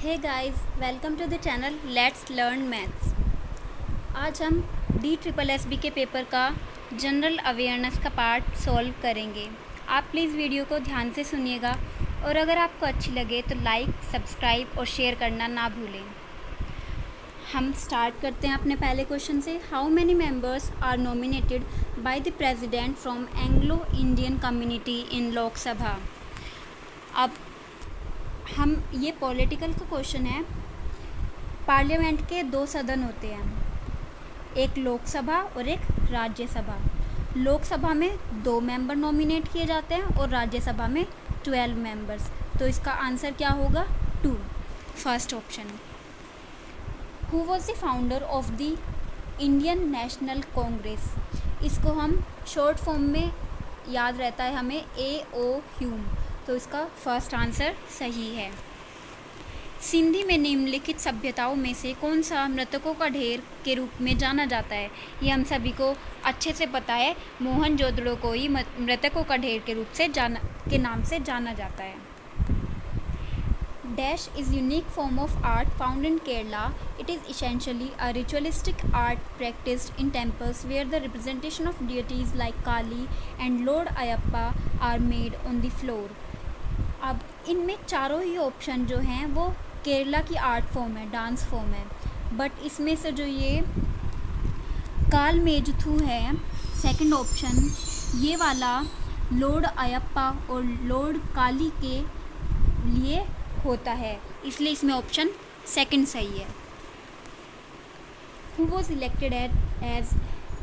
Hey guys, welcome to the channel let's learn maths. आज हम DSSB के paper का जनरल अवेयरनेस का पार्ट सॉल्व करेंगे। आप प्लीज़ वीडियो को ध्यान से सुनिएगा और अगर आपको अच्छी लगे तो लाइक, सब्सक्राइब और शेयर करना ना भूलें। हम स्टार्ट करते हैं अपने पहले क्वेश्चन से। How many members are nominated by the president from Anglo Indian community in Lok Sabha. अब हम ये पॉलिटिकल का क्वेश्चन है। पार्लियामेंट के दो सदन होते हैं, एक लोकसभा और एक राज्यसभा। लोकसभा में 2 मेंबर नॉमिनेट किए जाते हैं और राज्यसभा में 12 मेंबर्स। तो इसका आंसर क्या होगा? 2, first option. Who was the founder of the Indian national Congress. इसको हम शॉर्ट फॉर्म में याद रहता है हमें, A.O. ह्यूम। तो इसका फर्स्ट आंसर सही है। सिंधी में निम्नलिखित सभ्यताओं में से कौन सा मृतकों का ढेर के रूप में जाना जाता है? ये हम सभी को अच्छे से पता है, मोहनजोदड़ो को ही मृतकों का ढेर के रूप से के नाम से जाना जाता है। Dash is unique form of art found in Kerala. It is essentially a ritualistic art practiced in temples where the representation of deities like Kali and Lord Ayappa are made on the floor. अब इनमें चारों ही option जो हैं वो केरला की art form है, dance form है। But इसमें से जो ये कालमेजुथु है, सेकंड ऑप्शन, ये वाला लॉर्ड अयप्पा और लॉर्ड काली के लिए होता है, इसलिए इसमें ऑप्शन सेकंड सही है। Who was elected as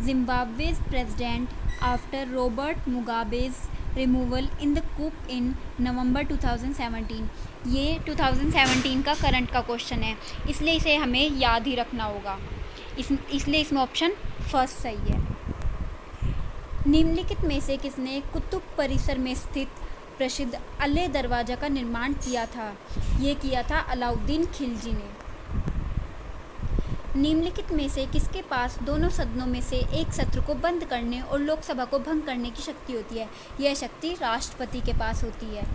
Zimbabwe's president after Robert Mugabe's removal in the coup in November 2017। ये 2017 का करंट का क्वेश्चन है, इसलिए इसे हमें याद ही रखना होगा, इसलिए इसमें ऑप्शन फर्स्ट सही है। निम्नलिखित में से किसने कुतुब परिसर में स्थित प्रसिद्ध अले दरवाज़ा का निर्माण किया था? ये किया था अलाउद्दीन खिलजी ने। निम्नलिखित में से किसके पास दोनों सदनों में से एक सत्र को बंद करने और लोकसभा को भंग करने की शक्ति होती है? यह शक्ति राष्ट्रपति के पास होती है।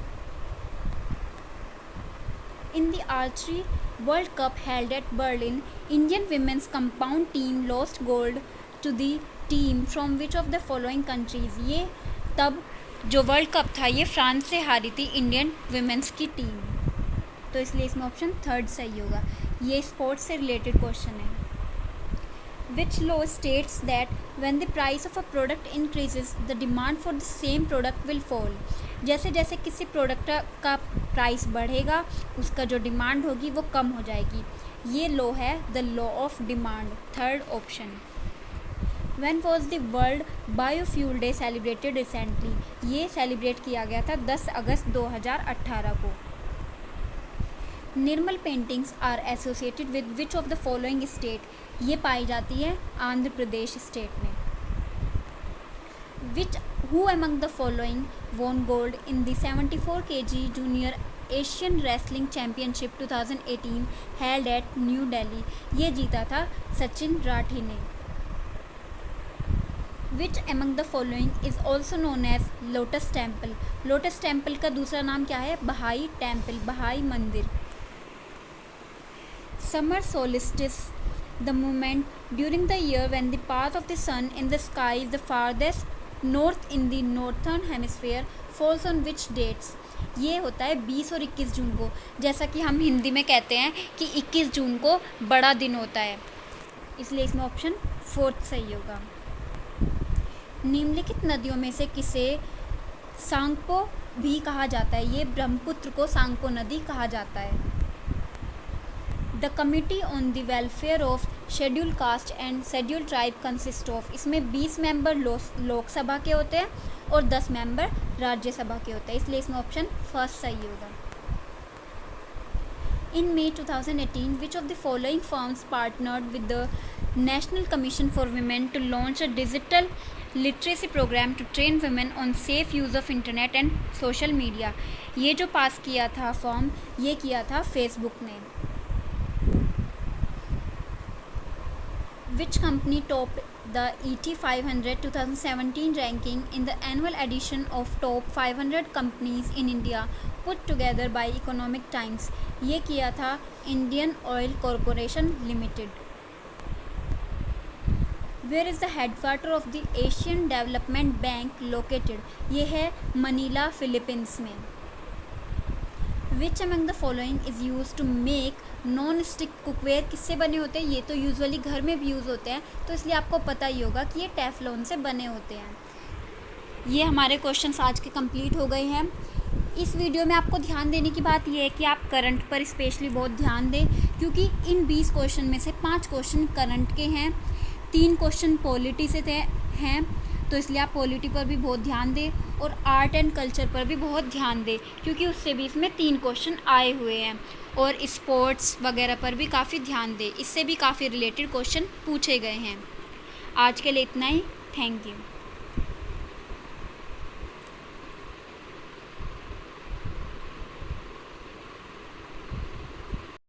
In the archery world cup held at Berlin, Indian women's compound team lost gold to the team from which of the following countries. ये तब जो वर्ल्ड कप था ये फ्रांस से हारी थी इंडियन विमेंस की टीम, तो इसलिए इसमें ऑप्शन थर्ड सही होगा। ये स्पोर्ट्स से रिलेटेड क्वेश्चन है। Which law states that when the price of a product increases the demand for the same product will fall. जैसे जैसे किसी प्रोडक्ट का प्राइस बढ़ेगा उसका जो डिमांड होगी वो कम हो जाएगी। ये लॉ है the law of demand, third option. When was the World Biofuel Day celebrated recently? ये सेलिब्रेट किया गया था 10 अगस्त 2018 को। Nirmal paintings are associated with which of the following state. ये पाई जाती है आंध्र प्रदेश स्टेट में। Which who among the following won gold in the 74 kg junior Asian wrestling championship 2018 held at New Delhi. ये जीता था सचिन राठी ने। Which among the following is also known as lotus temple. Lotus temple का दूसरा नाम क्या है? बहाई टेम्पल, बहाई मंदिर। Summer solstice, the moment during the year when the path of the sun in the sky is the farthest north in the northern hemisphere falls on which dates. ये होता है 20 और 21 जून को। जैसा कि हम हिंदी में कहते हैं कि 21 जून को बड़ा दिन होता है, इसलिए इसमें ऑप्शन फोर्थ सही होगा। निम्नलिखित नदियों में से किसे सांगपो भी कहा जाता है? ये ब्रह्मपुत्र को सांगपो नदी कहा जाता है। The committee on the welfare of schedule caste and schedule tribe consist of. इसमें 20 मेंबर लोकसभा के होते हैं और 10 मेंबर राज्यसभा के होते हैं, इसलिए इसमें ऑप्शन फर्स्ट सही होगा। In May 2018, which of the following firms partnered with the National Commission for Women to launch a digital literacy program to train women on safe use of internet and social media? ये जो पास किया था form, ये किया था Facebook ने। Which company topped the ET 500 2017 ranking in the annual edition of top 500 companies in India put together by Economic Times. ये किया था Indian Oil Corporation Limited. Where is the headquarter of the Asian Development Bank located. ये है Manila, Philippines में। Which among the following is use to make non stick cookware. किससे बने होते हैं? ये तो यूजुअली घर में भी यूज़ होते हैं, तो इसलिए आपको पता ही होगा कि ये टेफ्लॉन से बने होते हैं। ये हमारे क्वेश्चंस आज के कंप्लीट हो गए हैं। इस वीडियो में आपको ध्यान देने की बात यह है कि आप करंट पर स्पेशली बहुत ध्यान दें, क्योंकि इन 20 क्वेश्चन में से 5 क्वेश्चन करंट के हैं, 3 क्वेश्चन पॉलिटी से हैं, तो इसलिए आप पॉलिटी पर भी बहुत ध्यान दें और आर्ट एंड कल्चर पर भी बहुत ध्यान दें, क्योंकि उससे भी इसमें 3 क्वेश्चन आए हुए हैं। और स्पोर्ट्स वगैरह पर भी काफ़ी ध्यान दें, इससे भी काफ़ी रिलेटेड क्वेश्चन पूछे गए हैं। आज के लिए इतना ही। Thank you.